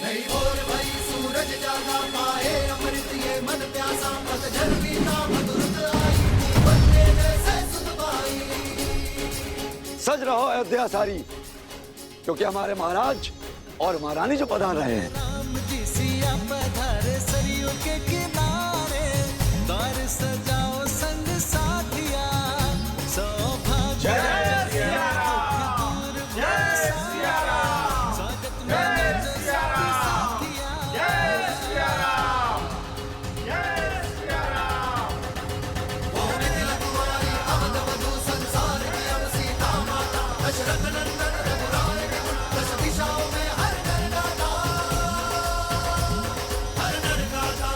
नहीं बोल भाई सूरज जागा पाए अमृत ये मन प्यासा पतझड़ बीता मधुरत आई बनने जैसे सुध पाई। सज रहो अयोध्या सारी, क्योंकि हमारे महाराज और महारानी जो पधार रहे हैं। राम जी सिया पधारे सरयू के किनारे, द्वार सजाओ संग साथिया सौभाग्य। जय सिया राम, जय सिया राम, स्वागत में सिया राम, जय सिया राम, जय सिया राम। भूमि तिलक वाली अवध वधु संसार की अब सीता माता, दशरथ नंदन रघुराय दस दिशाओं में हर घर गाता, हर घर गाता।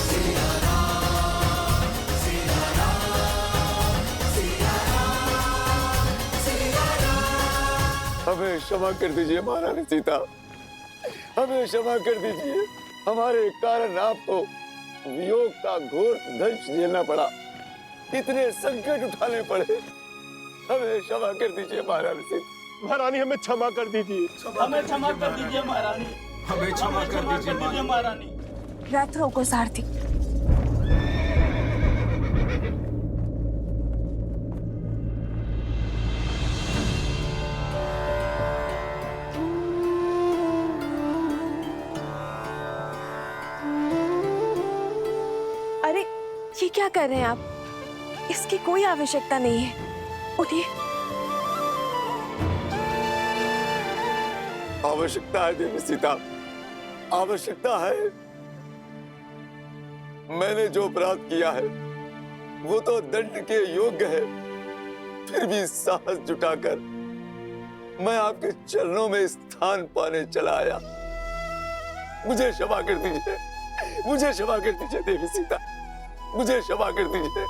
सिया राम, सिया राम, सिया राम, सिया राम। हमें क्षमा कर दीजिए महारानी सीता, हमें क्षमा कर दीजिए। हमारे कारण आपको वियोग का घोर दंश झेलना पड़ा, इतने संकट उठाने पड़े। हमें क्षमा कर दीजिए महारानी सीता। महारानी हमें क्षमा कर दीजिए, हमें क्षमा कर दीजिए महारानी, हमें क्षमा कर दीजिए महारानी। रथ रोको सारथी। अरे ये क्या कर रहे हैं आप? इसकी कोई आवश्यकता नहीं है, उठिए। आवश्यकता है देवी सीता, आवश्यकता है। मैंने जो अपराध किया है वो तो दंड के योग्य है, फिर भी साहस जुटाकर मैं आपके चरणों में स्थान पाने चला आया। मुझे क्षमा कर दीजिए, मुझे क्षमा कर दीजिए देवी सीता, मुझे क्षमा कर दीजिए।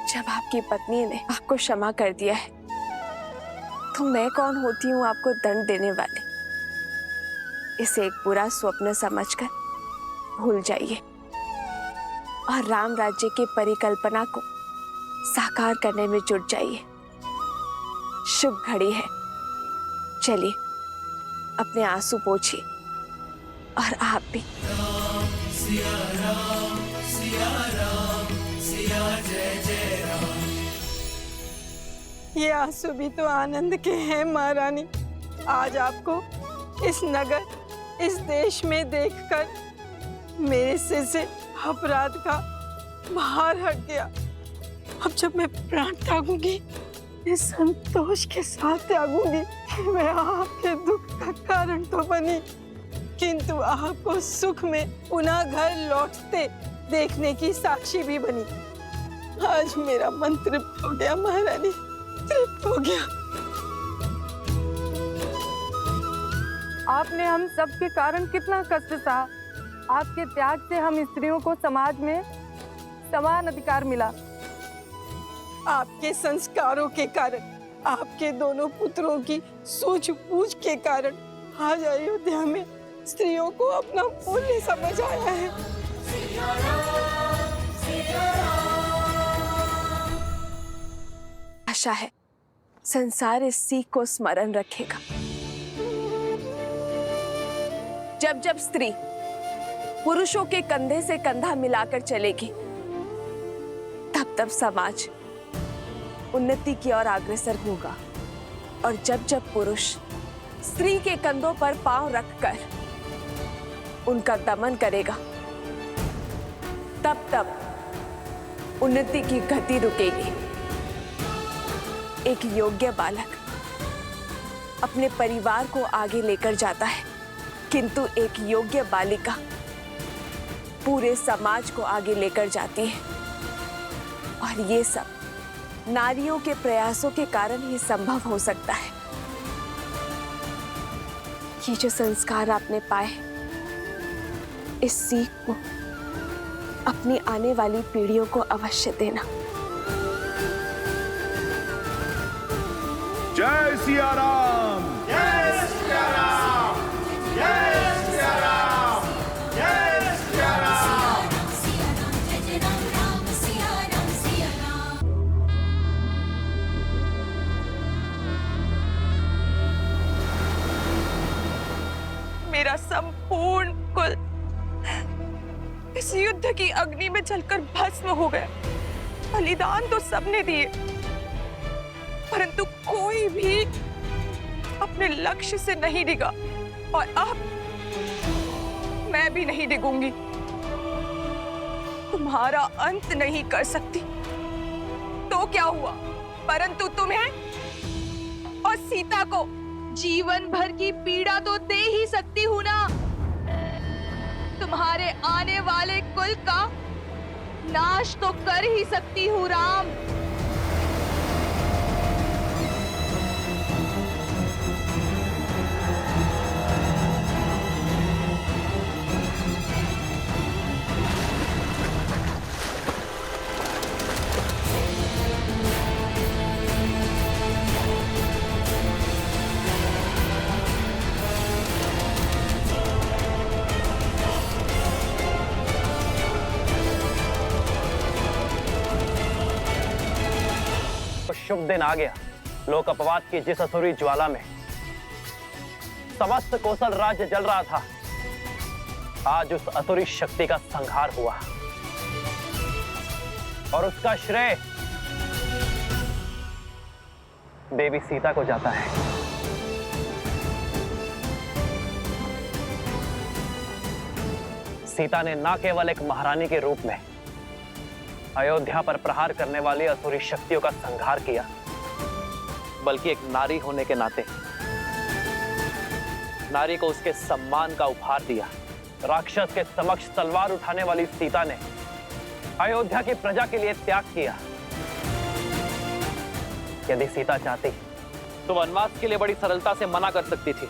जब आपकी पत्नी ने आपको क्षमा कर दिया है, तो मैं कौन होती हूँ आपको दंड देने वाली? इसे एक बुरा स्वप्न समझकर भूल जाइए और राम राज्य की परिकल्पना को साकार करने में जुट जाइए। शुभ घड़ी है, चलिए अपने आंसू पोंछिए, और आप भी। सिया राम, सिया राम, सिया जय जय राम। ये आंसू भी तो आनंद के हैं महारानी। आज आपको इस नगर, इस देश में देखकर मेरे सिर से अपराध का भार हट गया। अब जब मैं प्राण त्यागूंगी, इस संतोष के साथ त्यागूंगी कि मैं आपके दुख का कारण तो बनी, किंतु आपको सुख में पुनः घर लौटते देखने की साक्षी भी बनी। आज मेरा मन तृप्त हो गया महारानी, तृप्त हो गया। आपने हम सब के कारण कितना कष्ट सहा। आपके त्याग से हम स्त्रियों को समाज में समान अधिकार मिला। आपके संस्कारों के कारण, आपके दोनों पुत्रों की सूझबूझ के कारण आज अयोध्या में स्त्रियों को अपना मूल्य समझ आया है। आशा है संसार इस सीख को स्मरण रखेगा। जब जब स्त्री पुरुषों के कंधे से कंधा मिलाकर चलेगी, तब तब समाज उन्नति की ओर अग्रसर होगा। और जब जब पुरुष स्त्री के कंधों पर पांव रखकर उनका दमन करेगा, तब तब उन्नति की गति रुकेगी। एक योग्य बालक अपने परिवार को आगे लेकर जाता है, किंतु एक योग्य बालिका पूरे समाज को आगे लेकर जाती है। और ये सब नारियों के प्रयासों के कारण ही संभव हो सकता है। ये जो संस्कार आपने पाए, इस सीख को अपनी आने वाली पीढ़ियों को अवश्य देना। जय सिया राम, जय सिया राम, जय सिया राम। मेरा संपूर्ण कुल इस युद्ध की अग्नि में जलकर भस्म हो गया। बलिदान तो सबने दिए, परंतु कोई भी अपने लक्ष्य से नहीं डिगा, और अब मैं भी नहीं डिगूंगी। तुम्हारा अंत नहीं कर सकती तो क्या हुआ, परंतु तुम्हें और सीता को जीवन भर की पीड़ा तो दे ही सकती हूं ना। तुम्हारे आने वाले कुल का नाश तो कर ही सकती हूँ राम। शुभ दिन आ गया। लोक अपवाद की जिस असुरी ज्वाला में समस्त कौशल राज्य जल रहा था, आज उस असुरी शक्ति का संहार हुआ, और उसका श्रेय देवी सीता को जाता है। सीता ने न केवल एक महारानी के रूप में अयोध्या पर प्रहार करने वाली असुरी शक्तियों का संहार किया, बल्कि एक नारी होने के नाते नारी को उसके सम्मान का उपहार दिया। राक्षस के समक्ष तलवार उठाने वाली सीता ने अयोध्या की प्रजा के लिए त्याग किया। यदि सीता चाहती तो वनवास के लिए बड़ी सरलता से मना कर सकती थी,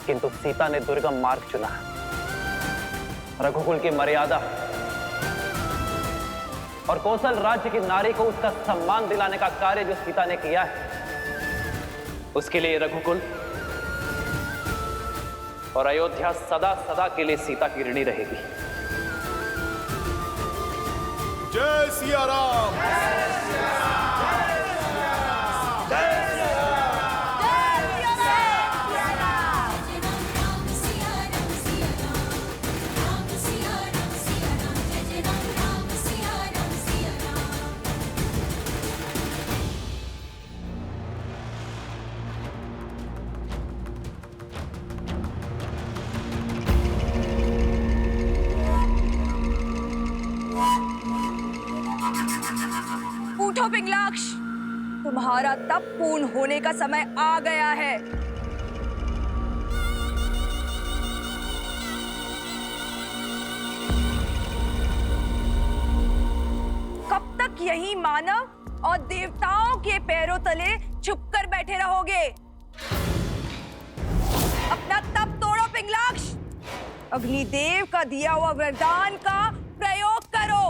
किंतु सीता ने दुर्गम मार्ग चुना। रघुकुल की मर्यादा और कौशल राज्य की नारी को उसका सम्मान दिलाने का कार्य जो सीता ने किया है, उसके लिए रघुकुल और अयोध्या सदा सदा के लिए सीता की ऋणी रहेगी। जय सिया राम। उठो पिंगलाक्ष, तुम्हारा तप पूर्ण होने का समय आ गया है। कब तक यही मानव और देवताओं के पैरों तले छुपकर बैठे रहोगे? अपना तप तोड़ो पिंगलाक्ष, अग्निदेव का दिया हुआ वरदान का प्रयोग करो,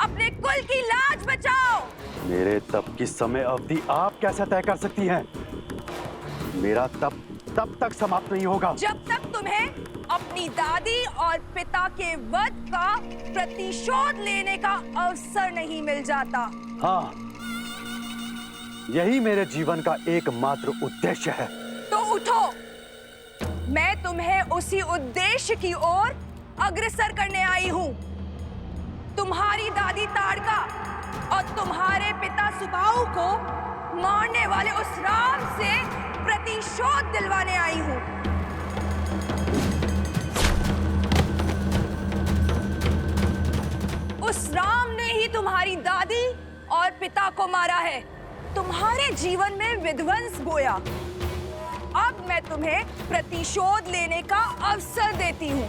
अपने कुल की लाज बचाओ। मेरे तप की समय अवधि आप कैसे तय कर सकती हैं? मेरा तप तब तक समाप्त नहीं होगा जब तक तुम्हें अपनी दादी और पिता के वध का प्रतिशोध लेने का अवसर नहीं मिल जाता। हाँ, यही मेरे जीवन का एकमात्र उद्देश्य है। तो उठो, मैं तुम्हें उसी उद्देश्य की ओर अग्रसर करने आई हूँ। तुम्हारी दादी ताड़का और तुम्हारे पिता सुबाहु को मारने वाले उस राम से प्रतिशोध दिलवाने आई हूँ। उस राम ने ही तुम्हारी दादी और पिता को मारा है, तुम्हारे जीवन में विध्वंस बोया। अब मैं तुम्हें प्रतिशोध लेने का अवसर देती हूँ,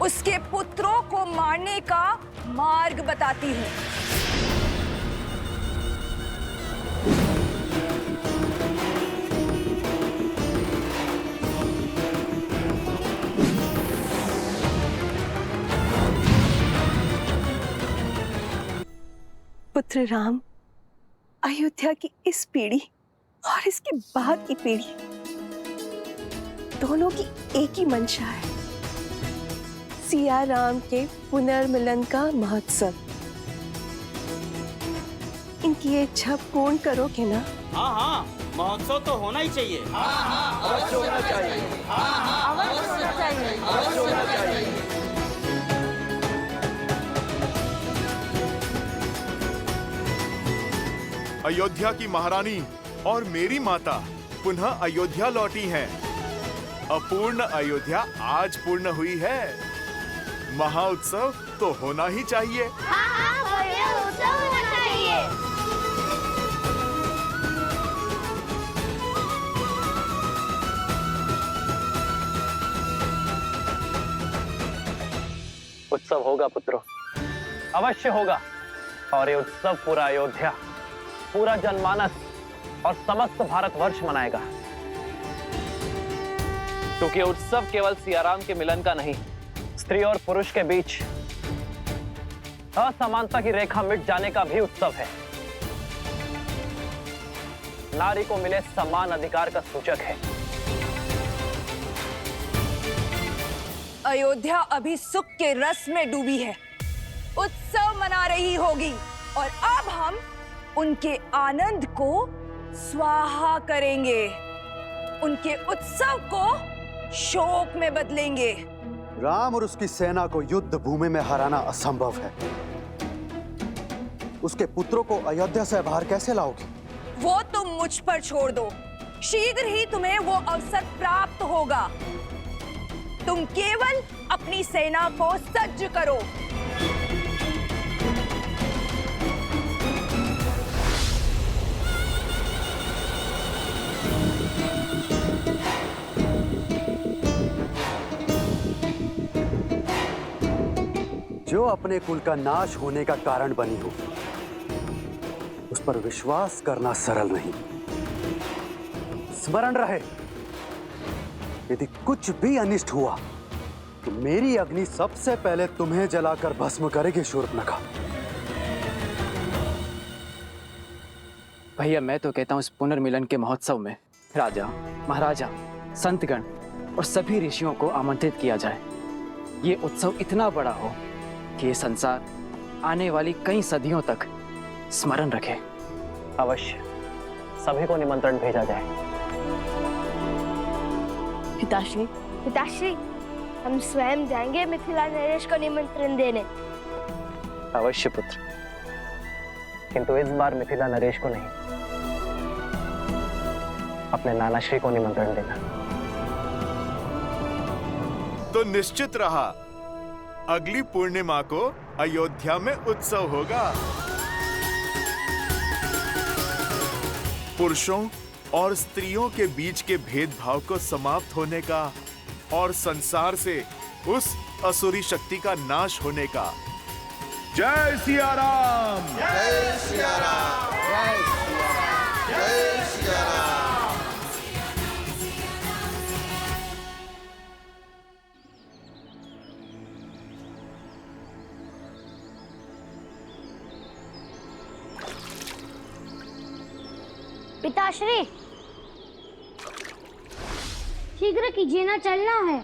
उसके पुत्रों को मारने का मार्ग बताती हूँ। पुत्र राम, अयोध्या की इस पीढ़ी और इसके बाद की पीढ़ी दोनों की एक ही मंशा है, सिया राम के पुनर्मिलन का महोत्सव। इनकी ये इच्छा पूर्ण करोगे ना? हाँ हाँ, महोत्सव तो होना ही चाहिए। हाँ हाँ, अवश्य होना चाहिए। हाँ हाँ, अवश्य। अयोध्या की महारानी और मेरी माता पुनः अयोध्या लौटी हैं। अपूर्ण अयोध्या आज पूर्ण हुई है। महाउत्सव तो होना ही चाहिए। उत्सव होगा पुत्रों, अवश्य होगा। और ये उत्सव पूरा अयोध्या, पूरा जनमानस और समस्त भारतवर्ष मनाएगा। क्योंकि उत्सव केवल सियाराम के मिलन का नहीं, स्त्री और पुरुष के बीच असमानता की रेखा मिट जाने का भी उत्सव है। नारी को मिले समान अधिकार का सूचक है। अयोध्या अभी सुख के रस में डूबी है, उत्सव मना रही होगी और अब हम उनके आनंद को स्वाहा करेंगे, उनके उत्सव को शोक में बदलेंगे। राम और उसकी सेना को युद्ध भूमि में हराना असंभव है। उसके पुत्रों को अयोध्या से बाहर कैसे लाओगे? वो तुम मुझ पर छोड़ दो, शीघ्र ही तुम्हें वो अवसर प्राप्त होगा। तुम केवल अपनी सेना को सज्ज करो। जो अपने कुल का नाश होने का कारण बनी हो, उस पर विश्वास करना सरल नहीं। स्मरण रहे, यदि कुछ भी अनिष्ट हुआ तो मेरी अग्नि सबसे पहले तुम्हें जलाकर भस्म करेगी शूर्पणखा। भैया मैं तो कहता हूँ इस पुनर्मिलन के महोत्सव में राजा, महाराजा, संतगण और सभी ऋषियों को आमंत्रित किया जाए। ये उत्सव इतना बड़ा हो कि ये संसार आने वाली कई सदियों तक स्मरण रखे। अवश्य सभी को निमंत्रण भेजा जाए। पिताश्री, पिताश्री, हम स्वयं जाएंगे मिथिला नरेश को निमंत्रण देने। अवश्य पुत्र, किंतु इस बार मिथिला नरेश को नहीं, अपने नानाश्री को निमंत्रण देना। तो निश्चित रहा, अगली पूर्णिमा को अयोध्या में उत्सव होगा। पुरुषों और स्त्रियों के बीच के भेदभाव को समाप्त होने का और संसार से उस असुरी शक्ति का नाश होने का। जय सिया राम! जय सिया राम! जय सिया राम! जय सिया राम! पिताश्री, शीघ्र कीजिए ना, चलना है।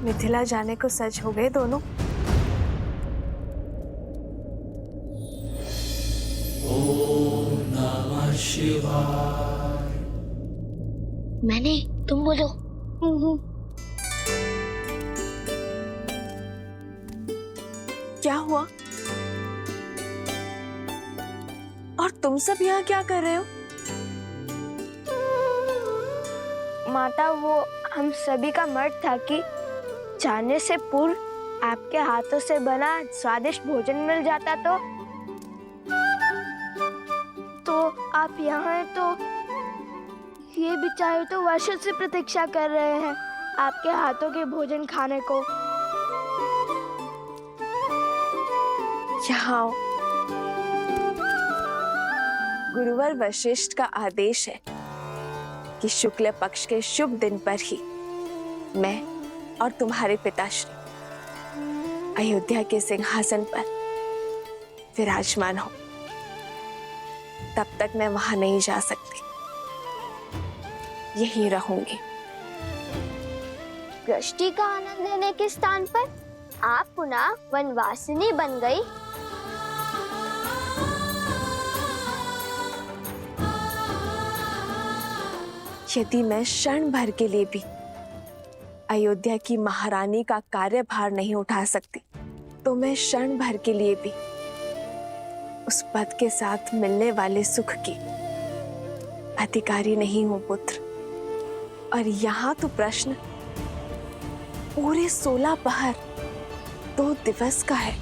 मिथिला जाने को सच हो गए दोनों। ओम नमः शिवाय। मैंने, तुम बोलो। क्या हुआ? और तुम सब यहाँ क्या कर रहे हो? माता, वो हम सभी का मत था कि जाने से पूर्व आपके हाथों से बना स्वादिष्ट भोजन मिल जाता तो आप यहाँ हैं, तो ये बेचारे तो वर्षों से प्रतीक्षा कर रहे हैं आपके हाथों के भोजन खाने को। यहाँ आओ। गुरुवर वशिष्ठ का आदेश है कि शुक्ल पक्ष के शुभ दिन पर ही मैं और तुम्हारे पिताश्री अयोध्या के सिंहासन पर विराजमान हो। तब तक मैं वहां नहीं जा सकती, यहीं रहूंगी। दृष्टि का आनंद लेने के स्थान पर आप पुनः वनवासिनी बन गई। यदि मैं क्षण भर के लिए भी अयोध्या की महारानी का कार्यभार नहीं उठा सकती, तो मैं क्षण भर के लिए भी उस पद के साथ मिलने वाले सुख की अधिकारी नहीं हूं पुत्र। और यहाँ तो प्रश्न पूरे 16 पहर 2 दिवस का है।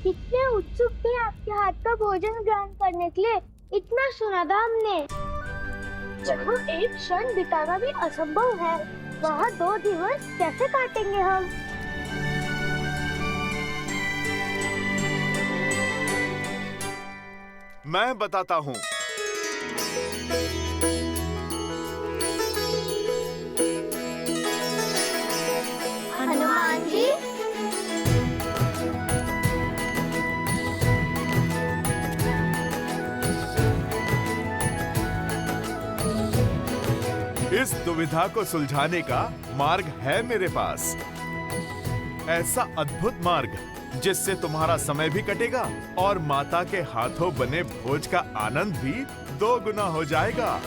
कितने उत्सुक थे आपके हाथ का भोजन ग्रहण करने के लिए। इतना सुना था हमने। जहाँ एक क्षण बिताना भी असंभव है, वहाँ 2 दिवस कैसे काटेंगे हम? मैं बताता हूँ। हनुमान जी, इस दुविधा को सुलझाने का मार्ग है मेरे पास। ऐसा अद्भुत मार्ग जिससे तुम्हारा समय भी कटेगा और माता के हाथों बने भोज का आनंद भी 2 गुना हो जाएगा।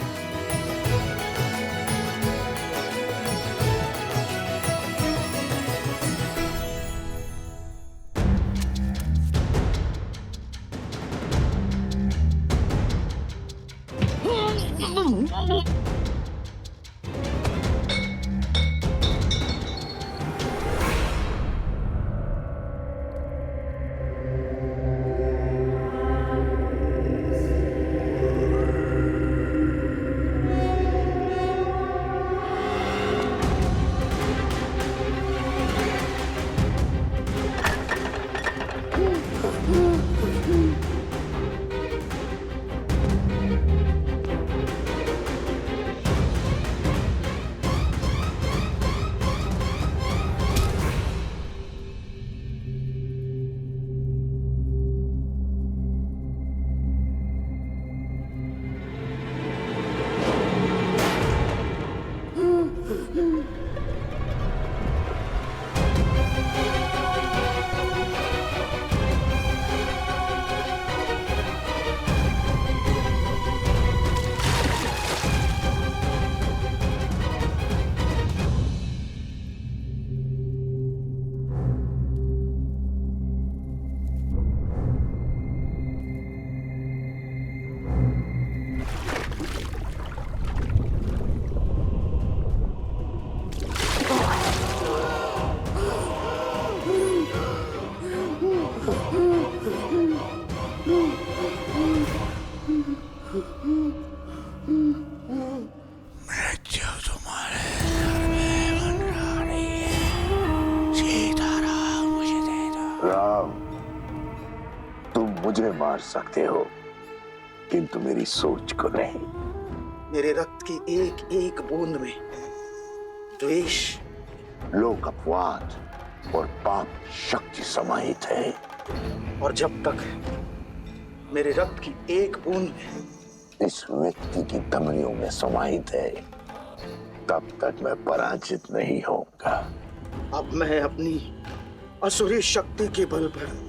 मुझे मार सकते हो, किंतु मेरी सोच को नहीं। मेरे रक्त की एक एक बूंद में द्वेष, लोक अपवाद और पाप शक्ति समाहित है। और जब तक मेरे रक्त की एक बूंद में इस व्यक्ति की धमनियों में समाहित है, तब तक मैं पराजित नहीं होऊंगा। अब मैं अपनी असुरी शक्ति के बल पर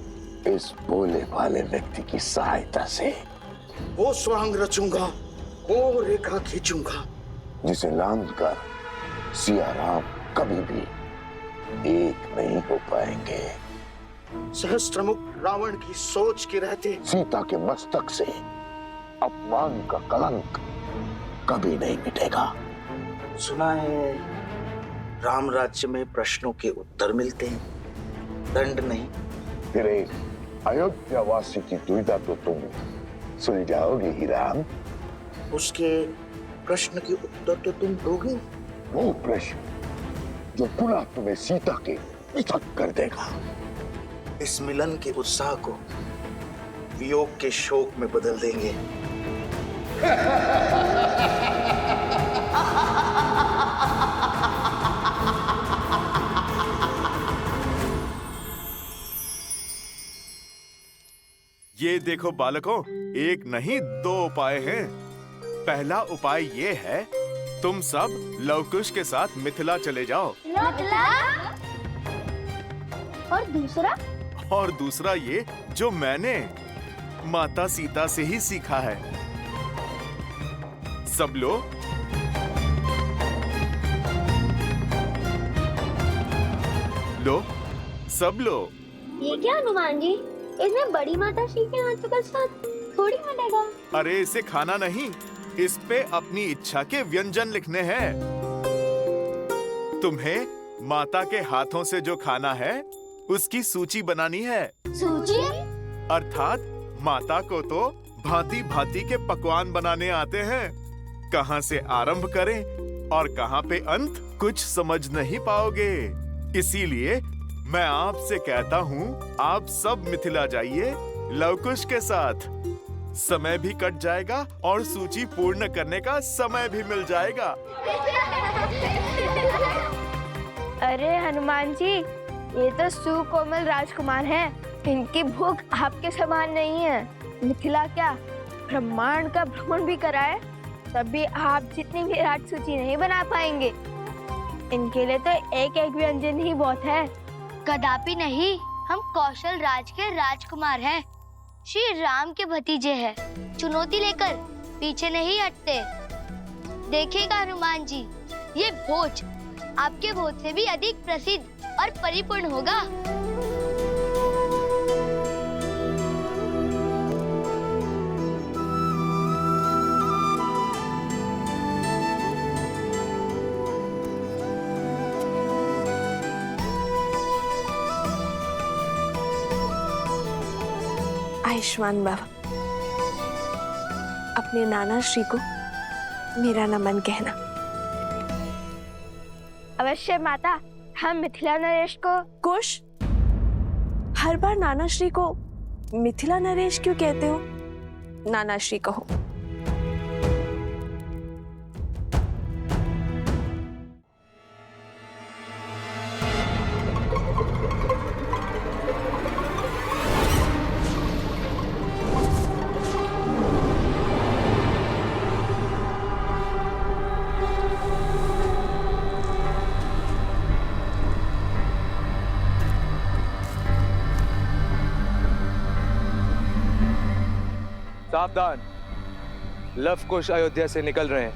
इस भोले भाले व्यक्ति की सहायता से वो स्वांग रचूंगा, वो रेखा खींचूंगा जिसे लांघ कर सिया राम कभी भी एक नहीं हो पाएंगे। सहस्त्रमुख रावण की सोच के रहते सीता के मस्तक से अपमान का कलंक कभी नहीं मिटेगा। सुना है राम राज्य में प्रश्नों के उत्तर मिलते हैं, दंड नहीं। फिर एक अयोध्या वासी की दुविधा तो तुम सुलझाओगे ही राम। उसके प्रश्न के उत्तर तो तुम दोगे। वो प्रश्न जो पुनः तुम्हें सीता के पृथक कर देगा। इस मिलन के उत्साह को वियोग के शोक में बदल देंगे। ये देखो बालकों, एक नहीं दो उपाय हैं। पहला उपाय ये है, तुम सब लवकुश के साथ मिथिला चले जाओ। और दूसरा ये जो मैंने माता सीता से ही सीखा है। सब लो। लो, सब लो। ये क्या हनुमान जी, इसमें बड़ी माता श्री के हाथों का स्वाद थोड़ी मिलेगा। अरे इसे खाना नहीं, इस पे अपनी इच्छा के व्यंजन लिखने हैं। तुम्हें माता के हाथों से जो खाना है उसकी सूची बनानी है। सूची? अर्थात माता को तो भांति भांति के पकवान बनाने आते हैं। कहाँ से आरंभ करें और कहाँ पे अंत, कुछ समझ नहीं पाओगे। इसीलिए मैं आपसे कहता हूँ, आप सब मिथिला जाइए लवकुश के साथ। समय भी कट जाएगा और सूची पूर्ण करने का समय भी मिल जाएगा। अरे हनुमान जी, ये तो सुकोमल राजकुमार हैं। इनकी भूख आपके समान नहीं है। मिथिला क्या, ब्रह्मांड का भ्रमण भी कराए तब भी आप जितनी विराट सूची नहीं बना पाएंगे। इनके लिए तो एक एक व्यंजन ही बहुत है। कदापि नहीं, हम कौशल राज के राजकुमार हैं, श्री राम के भतीजे हैं। चुनौती लेकर पीछे नहीं हटते। देखिएगा हनुमान जी, ये भोज आपके भोज से भी अधिक प्रसिद्ध और परिपूर्ण होगा। आयुष्मान बाबा, अपने नाना श्री को मेरा नमन कहना। अवश्य माता, हम मिथिला नरेश को। कुश, हर बार नाना श्री को मिथिला नरेश क्यों कहते हो? नाना श्री कहो। सावधान, लवकुश अयोध्या से निकल रहे हैं।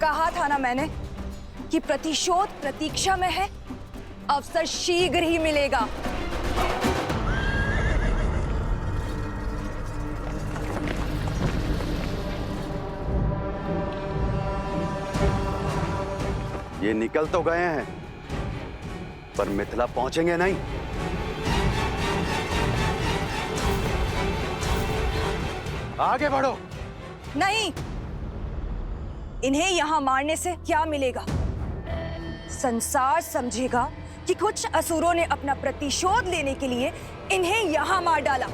कहा था ना मैंने कि प्रतिशोध प्रतीक्षा में है, अवसर शीघ्र ही मिलेगा। ये निकल तो गए हैं, पर मिथिला पहुंचेंगे नहीं। आगे बढ़ो। नहीं, इन्हें यहां मारने से क्या मिलेगा? संसार समझेगा कि कुछ असुरों ने अपना प्रतिशोध लेने के लिए इन्हें यहां मार डाला।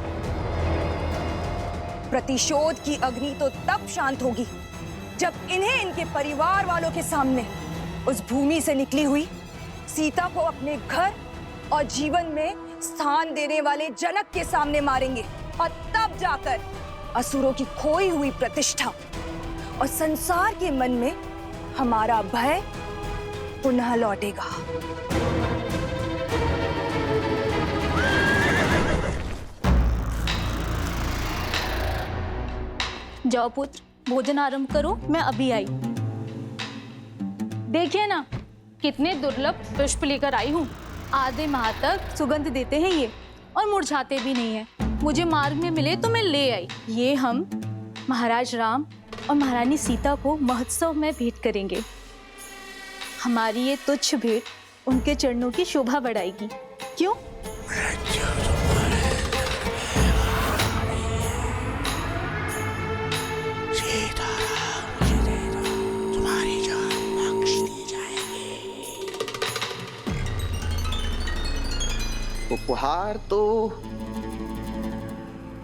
प्रतिशोध की अग्नि तो तब शांत होगी जब इन्हें इनके परिवार वालों के सामने उस भूमि से निकली हुई सीता को अपने घर और जीवन में स्थान देने वाले जनक के सामने मारेंगे, और तब जाकर असुरों की खोई हुई प्रतिष्ठा और संसार के मन में हमारा भय पुनः लौटेगा। जाओ पुत्र, भोजन आरंभ करो, मैं अभी आई। देखिए ना, कितने दुर्लभ पुष्प लेकर आई हूँ। आधे माह तक सुगंध देते हैं ये, और मुरझाते भी नहीं है। मुझे मार्ग में मिले तो मैं ले आई। ये हम महाराज राम और महारानी सीता को महोत्सव में भेंट करेंगे। हमारी ये तुच्छ भेंट उनके चरणों की शोभा बढ़ाएगी। क्यों? तुम्हारी उपहार तो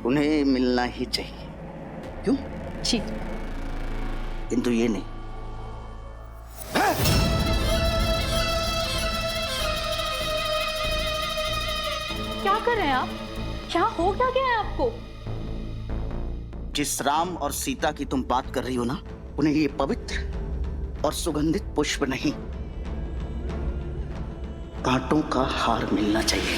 उन्हें मिलना ही चाहिए, क्यों? जी। किंतु ये नहीं। क्या कर रहे हैं आप? क्या हो क्या गया है आपको? जिस राम और सीता की तुम बात कर रही हो ना, उन्हें ये पवित्र और सुगंधित पुष्प नहीं, कांटों का हार मिलना चाहिए।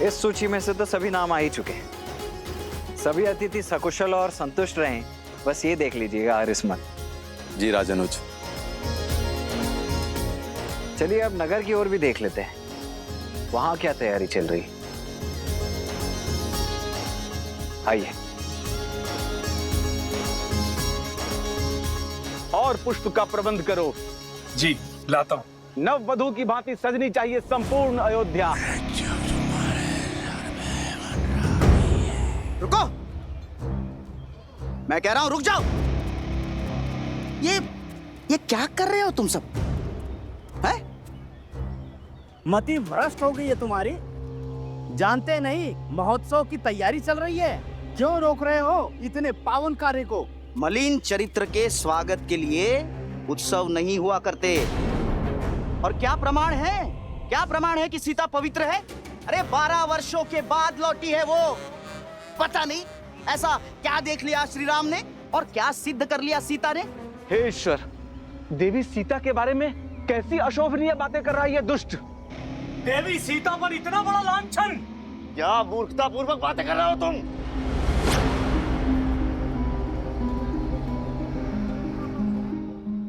इस सूची में से तो सभी नाम आ ही चुके हैं। सभी अतिथि सकुशल और संतुष्ट रहें, बस ये देख लीजिएगा हरिस्मत। जी राजानुज। चलिए अब नगर की ओर भी देख लेते हैं, वहां क्या तैयारी चल रही। आइए। और पुष्प का प्रबंध करो। जी लाता हूं। नव वधू की भांति सजनी चाहिए संपूर्ण अयोध्या। रुको, मैं कह रहा हूं रुक जाओ। ये क्या कर रहे हो तुम सब? हैं? मति भ्रष्ट हो गई है तुम्हारी। जानते नहीं महोत्सव की तैयारी चल रही है, क्यों रोक रहे हो इतने पावन कार्य को? मलिन चरित्र के स्वागत के लिए उत्सव नहीं हुआ करते। और क्या प्रमाण है? क्या प्रमाण है कि सीता पवित्र है? अरे 12 वर्षों के बाद लौटी है वो। पता नहीं ऐसा क्या देख लिया श्री राम ने और क्या सिद्ध कर लिया सीता ने। हे ईश्वर, देवी सीता के बारे में कैसी अशोभनीय बातें कर रही है दुष्ट। देवी सीता पर इतना बड़ा लांछन! क्या मूर्खता पूर्वक बातें कर रहे हो तुम?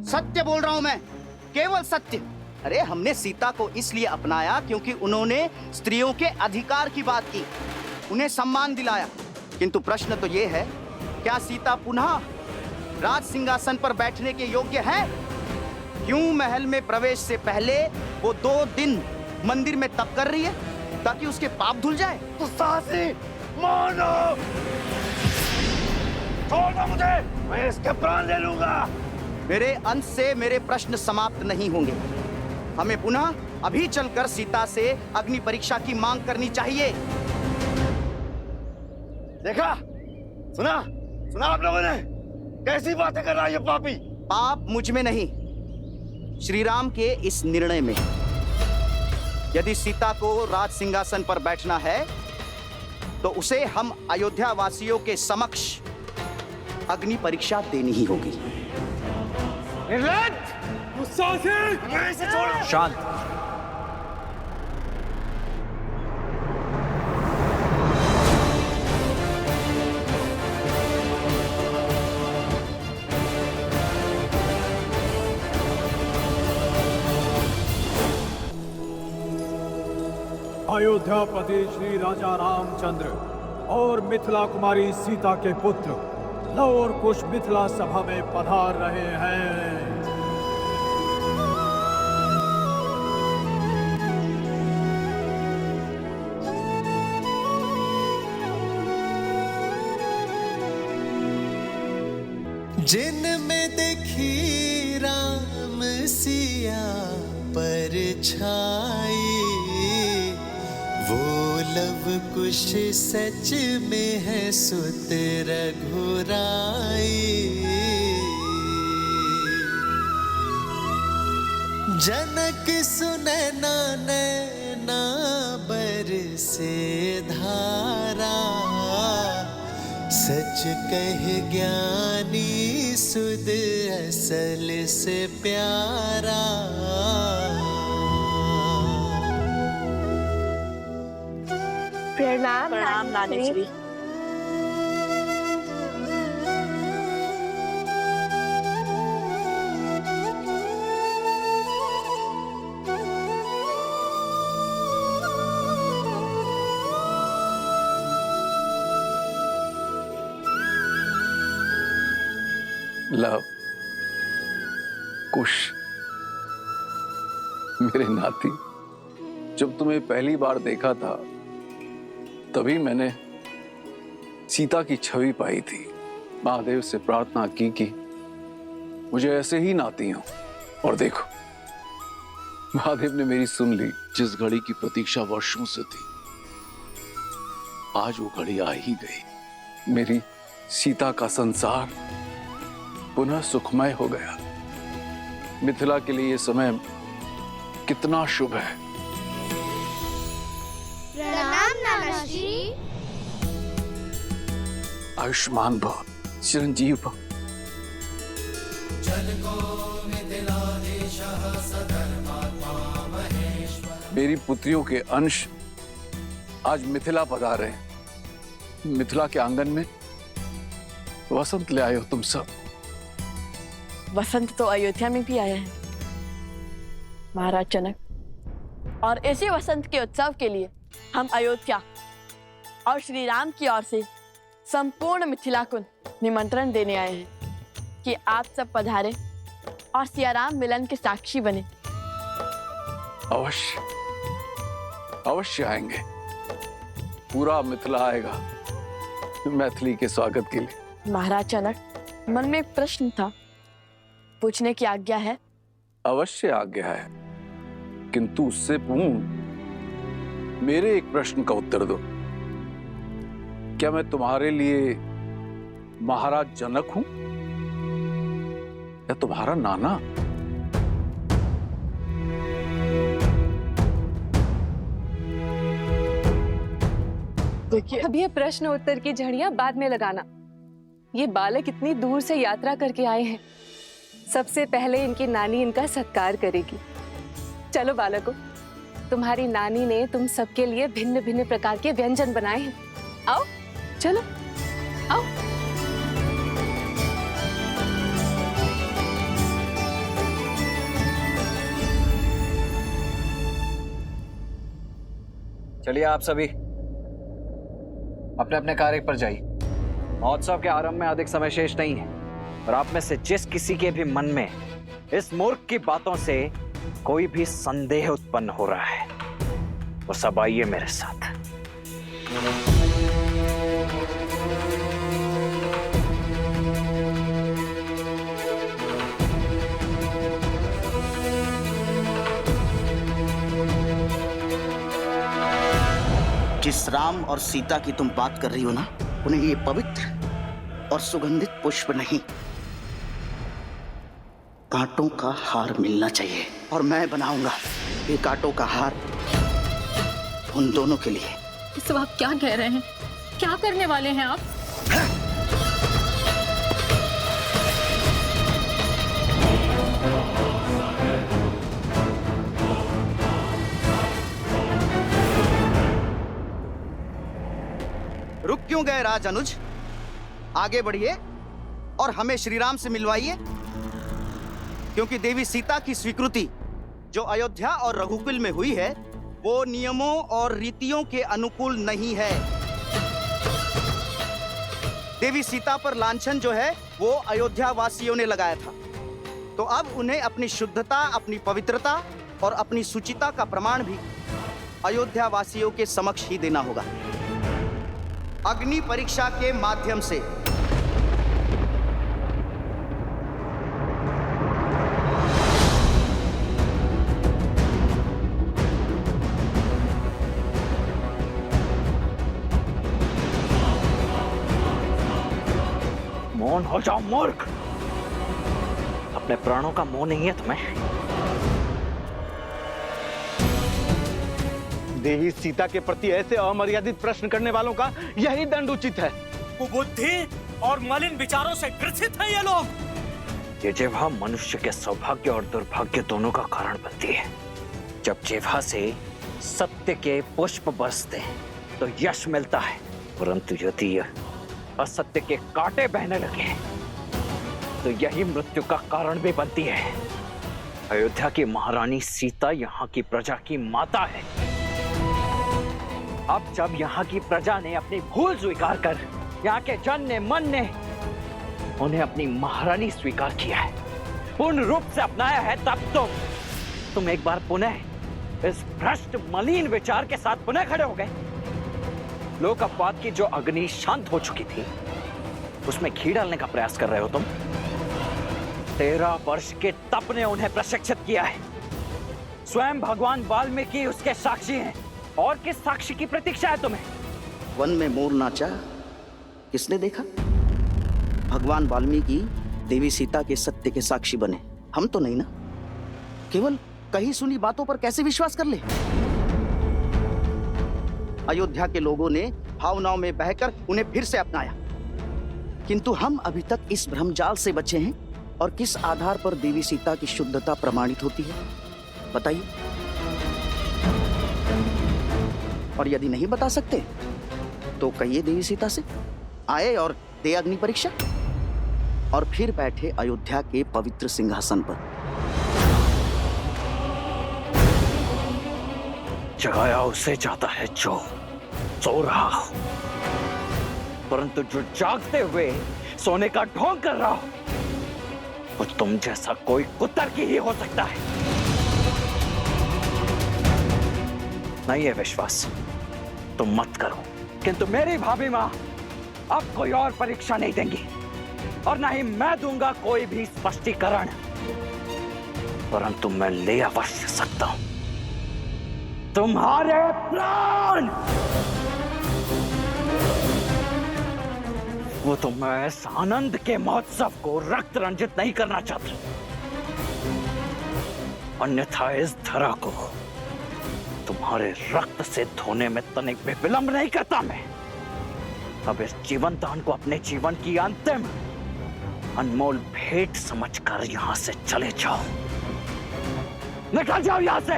सत्य बोल रहा हूं मैं, केवल सत्य। अरे हमने सीता को इसलिए अपनाया क्योंकि उन्होंने स्त्रियों के अधिकार की बात की, उन्हें सम्मान दिलाया। किंतु प्रश्न तो ये है, क्या सीता पुनः राज सिंहासन पर बैठने के योग्य है? क्यों महल में प्रवेश से पहले वो 2 दिन मंदिर में तप कर रही है ताकि उसके पाप धुल जाए? तो साहसी मानो, छोड़ दो मुझे, मैं इसके प्राण ले लूंगा। मेरे अंत से मेरे प्रश्न समाप्त नहीं होंगे। हमें पुनः अभी चलकर सीता से अग्नि परीक्षा की मांग करनी चाहिए। देखा, सुना आप लोगों ने कैसी बातें कर रहा है ये पापी? पाप मुझ में नहीं, श्री राम के इस निर्णय में। यदि सीता को राज सिंहासन पर बैठना है तो उसे हम अयोध्या वासियों के समक्ष अग्नि परीक्षा देनी ही होगी। शांत। अयोध्यापति श्री राजा रामचंद्र और मिथिला कुमारी सीता के पुत्र लव और कुश मिथिला सभा में पधार रहे हैं। जिनमें देखी राम सिया पर छाई, वो लव कुश सच में है सुत रघुराई। जनक सुनैना नैना बरसे धारा, सच कह ज्ञानी सुध असल से प्यारा। प्रणाम नानेश्वरी। लव, कुश, मेरे नाती, जब तुम्हें पहली बार देखा था तभी मैंने सीता की छवि पाई थी। महादेव से प्रार्थना की कि मुझे ऐसे ही नाती हो, और देखो महादेव ने मेरी सुन ली। जिस घड़ी की प्रतीक्षा वर्षों से थी, आज वो घड़ी आ ही गई। मेरी सीता का संसार पुनः सुखमय हो गया। मिथिला के लिए ये समय कितना शुभ है। प्रणाम नाना जी। आयुष्मान भव, चिरंजीव भव। मेरी पुत्रियों के अंश आज मिथिला पधारे हैं। मिथिला के आंगन में वसंत ले आए हो तुम सब। वसंत तो अयोध्या में भी आया है महाराज जनक, और इसी वसंत के उत्सव के लिए हम अयोध्या और श्री राम की ओर से संपूर्ण मिथिला को निमंत्रण देने आए हैं कि आप सब पधारे और सियाराम मिलन के साक्षी बने। अवश्य अवश्य आएंगे। पूरा मिथिला आएगा मैथिली के स्वागत के लिए। महाराज जनक, मन में एक प्रश्न था, पूछने की आज्ञा है? अवश्य आज्ञा है, किंतु उससे पूर्ण मेरे एक प्रश्न का उत्तर दो। क्या मैं तुम्हारे लिए महाराज जनक हूं या तुम्हारा नाना? देखिए, अब ये प्रश्न उत्तर की झड़ियां बाद में लगाना। ये बालक इतनी दूर से यात्रा करके आए हैं, सबसे पहले इनकी नानी इनका सत्कार करेगी। चलो बालकों, तुम्हारी नानी ने तुम सबके लिए भिन्न भिन्न प्रकार के व्यंजन बनाए हैं। आओ, चलो आओ। चलिए आप सभी अपने अपने कार्य पर जाइए। महोत्सव के आरंभ में अधिक समय शेष नहीं है, और आप में से जिस किसी के भी मन में इस मूर्ख की बातों से कोई भी संदेह उत्पन्न हो रहा है, वो सब आइए मेरे साथ। जिस राम और सीता की तुम बात कर रही हो ना, उन्हें ये पवित्र और सुगंधित पुष्प नहीं, कांटों का हार मिलना चाहिए, और मैं बनाऊंगा ये कांटों का हार उन दोनों के लिए। ये सब आप क्या कह रहे हैं? क्या करने वाले हैं आप? रुक क्यों गए राज अनुज? आगे बढ़िए और हमें श्री राम से मिलवाइए, क्योंकि देवी सीता की स्वीकृति जो अयोध्या और रघुकुल में हुई है, वो नियमों और रीतियों के अनुकूल नहीं है। देवी सीता पर लांछन जो है वो अयोध्या वासियों ने लगाया था, तो अब उन्हें अपनी शुद्धता, अपनी पवित्रता और अपनी सुचिता का प्रमाण भी अयोध्या वासियों के समक्ष ही देना होगा, अग्नि परीक्षा के माध्यम से। मौन हो जाओ मूर्ख, अपने प्राणों का मोह नहीं है तुम्हें? देवी सीता के प्रति ऐसे अमर्यादित प्रश्न करने वालों का यही दंड उचित है। कुबुद्धि और मलिन विचारों से ग्रसित है ये लोग। ये जिह्वा मनुष्य के सौभाग्य और दुर्भाग्य दोनों का कारण बनती है। जब जिह्वा से सत्य के पुष्प बरसते हैं तो यश मिलता है, परंतु यदि असत्य के कांटे बहने लगे तो यही मृत्यु का कारण भी बनती है। अयोध्या की महारानी सीता यहाँ की प्रजा की माता है। अब जब यहाँ की प्रजा ने अपनी भूल स्वीकार कर यहाँ के जन ने मन ने उन्हें अपनी महारानी स्वीकार किया है, पूर्ण रूप से अपनाया है, तब तुम एक बार पुनः इस भ्रष्ट मलिन विचार के साथ पुनः खड़े हो गए। लोक अपवाद की जो अग्नि शांत हो चुकी थी, उसमें घी डालने का प्रयास कर रहे हो तुम। 13 वर्ष के तप ने उन्हें प्रशिक्षित किया है। स्वयं भगवान वाल्मीकि उसके साक्षी हैं। और किस साक्षी की प्रतीक्षा है तुम्हें? वन में मोर नाचा, किसने देखा? भगवान वाल्मीकि देवी सीता के सत्य के साक्षी बने, हम तो नहीं ना। केवल कहीं सुनी बातों पर कैसे विश्वास कर ले? अयोध्या के लोगों ने भावनाओं में बहकर उन्हें फिर से अपनाया, किंतु हम अभी तक इस भ्रमजाल से बचे हैं। और किस आधार पर देवी सीता की शुद्धता प्रमाणित होती है, बताइए? और यदि नहीं बता सकते तो कहिए देवी सीता से आए और दे अग्नि परीक्षा, और फिर बैठे अयोध्या के पवित्र सिंहासन पर। जगाया उसे जाता है जो सो रहा हो, परंतु जो जागते हुए सोने का ढोंग कर रहा हो, वो तुम जैसा कोई कुतर्की ही हो सकता है। नहीं है विश्वास, तुम मत करो, किंतु मेरी भाभी मां अब कोई और परीक्षा नहीं देंगी, और ना ही मैं दूंगा कोई भी स्पष्टीकरण, परंतु मैं ले अवश्य सकता हूं तुम्हारे प्राण। वो तो मैं इस आनंद के महोत्सव को रक्त रंजित नहीं करना चाहता, अन्यथा इस धरा को तुम्हारे रक्त से धोने में तनिक भी विलंब नहीं करता मैं। अब इस जीवन दान को अपने जीवन की अंतिम अनमोल भेंट समझकर यहां से चले जाओ। निकल जाओ यहां से,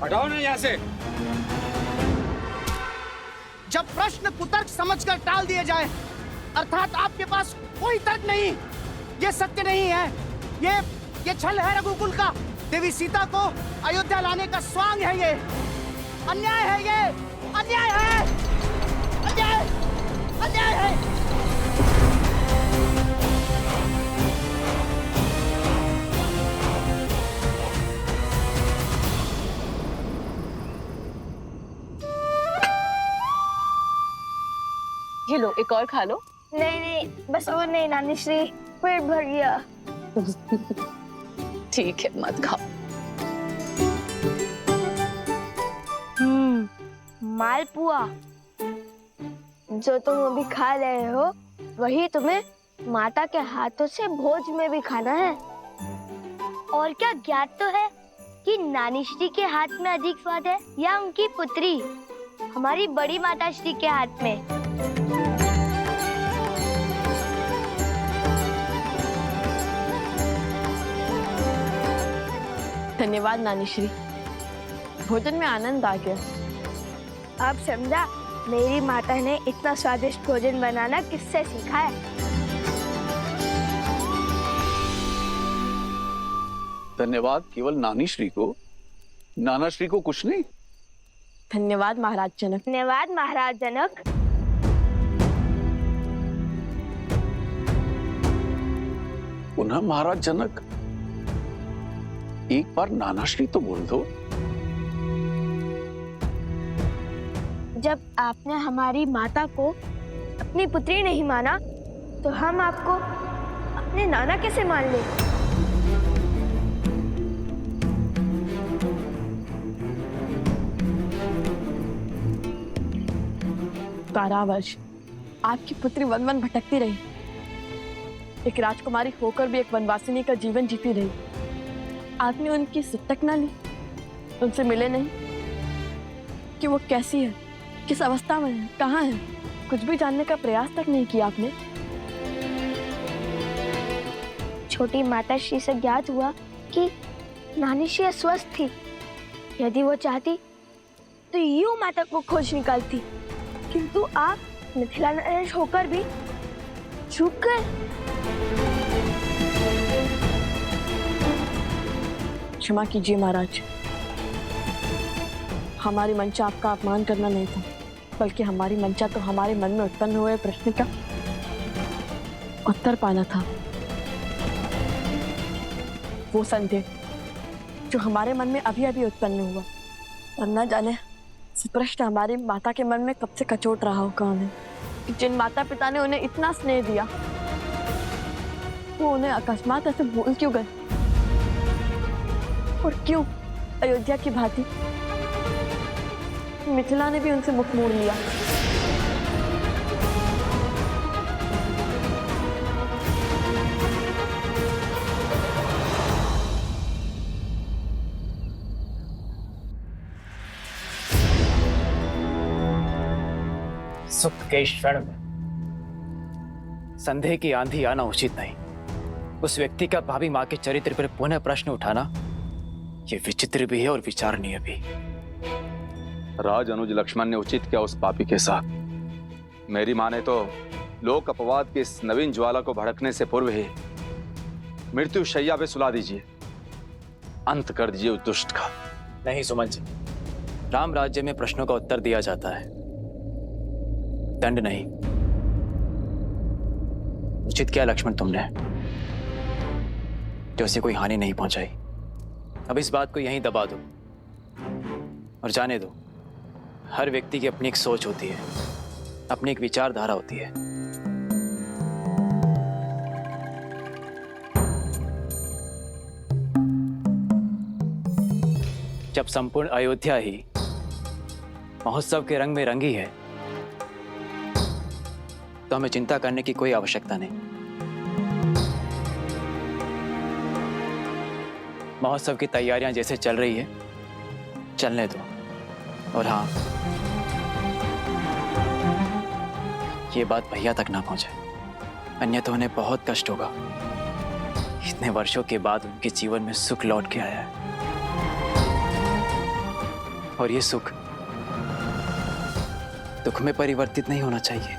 हटाओ ना यहां से। जब प्रश्न कुतर्क समझकर टाल दिए जाए, अर्थात आपके पास कोई तर्क नहीं, ये सत्य नहीं है, ये छल है रघुकुल का। देवी सीता को अयोध्या लाने का स्वांग है ये, अन्याय है ये, अन्याय है, अन्याय, अन्याय है। ये लो, एक और खा लो। नहीं नहीं, बस और नहीं नानी श्री, पेट भर गया। ठीक है, मत खाओ। मालपुआ जो तुम अभी खा रहे हो, वही तुम्हें माता के हाथों से भोज में भी खाना है। और क्या ज्ञात तो है कि नानी श्री के हाथ में अधिक स्वाद है या उनकी पुत्री हमारी बड़ी माता श्री के हाथ में? धन्यवाद नानी श्री, भोजन में आनंद आ गया। अब समझा मेरी माता ने इतना स्वादिष्ट भोजन बनाना किससे सीखा है। धन्यवाद केवल नानी श्री को, नाना श्री को कुछ नहीं। धन्यवाद महाराज जनक। धन्यवाद महाराज जनक। पुनः महाराज जनक, एक बार नाना श्री तो बोल दो। जब आपने हमारी माता को अपनी पुत्री नहीं माना, तो हम आपको अपने नाना कैसे मान ले? कारावास आपकी पुत्री वन वन भटकती रही, एक राजकुमारी होकर भी एक वनवासिनी का जीवन जीती रही। आपने उनकी सुतक ना ली, उनसे मिले नहीं कि वो कैसी है, किस अवस्था में है, कहाँ है, कुछ भी जानने का प्रयास तक नहीं किया आपने। छोटी माता श्री से ज्ञात हुआ कि नानी श्री अस्वस्थ थी। यदि वो चाहती तो यूं माता को खोज निकालती, किंतु आप मिथिला नरेश होकर भी चूक गए। क्षमा कीजिए महाराज, हमारी मंशा आपका अपमान करना नहीं था, बल्कि हमारी मंशा तो हमारे मन में उत्पन्न हुए प्रश्न का उत्तर पाना था। वो संदेह जो हमारे मन में अभी अभी उत्पन्न हुआ, और न जाने इस प्रश्न हमारी माता के मन में कब से कचोट रहा होगा उन्हें। जिन माता पिता ने उन्हें इतना स्नेह दिया, वो उन्हें अकस्मात ऐसे भूल क्यों गए? और क्यों अयोध्या की भांति मिथिला ने भी उनसे मुख मोड़ लिया? सुख के क्षण में संदेह की आंधी आना उचित नहीं। उस व्यक्ति का भाभी मां के चरित्र पर पुनः प्रश्न उठाना ये विचित्र भी है और विचारणीय भी। राज अनुज लक्ष्मण ने उचित किया उस पापी के साथ। मेरी मां ने तो लोक अपवाद की इस नवीन ज्वाला को भड़कने से पूर्व ही मृत्यु शैया पे सुला दीजिए, अंत कर दीजिए उस दुष्ट का। नहीं सुमन जी, राम राज्य में प्रश्नों का उत्तर दिया जाता है, दंड नहीं। उचित किया लक्ष्मण तुमने, जो उसे कोई हानि नहीं पहुंचाई। अब इस बात को यहीं दबा दो और जाने दो, हर व्यक्ति की अपनी एक सोच होती है, अपनी एक विचारधारा होती है। जब संपूर्ण अयोध्या ही महोत्सव के रंग में रंगी है, तो हमें चिंता करने की कोई आवश्यकता नहीं। महोत्सव की तैयारियां जैसे चल रही है, चलने दो। और हाँ, ये बात भैया तक ना पहुंचे, अन्यथा उन्हें बहुत कष्ट होगा। इतने वर्षों के बाद उनके जीवन में सुख लौट के आया है, और ये सुख दुख में परिवर्तित नहीं होना चाहिए।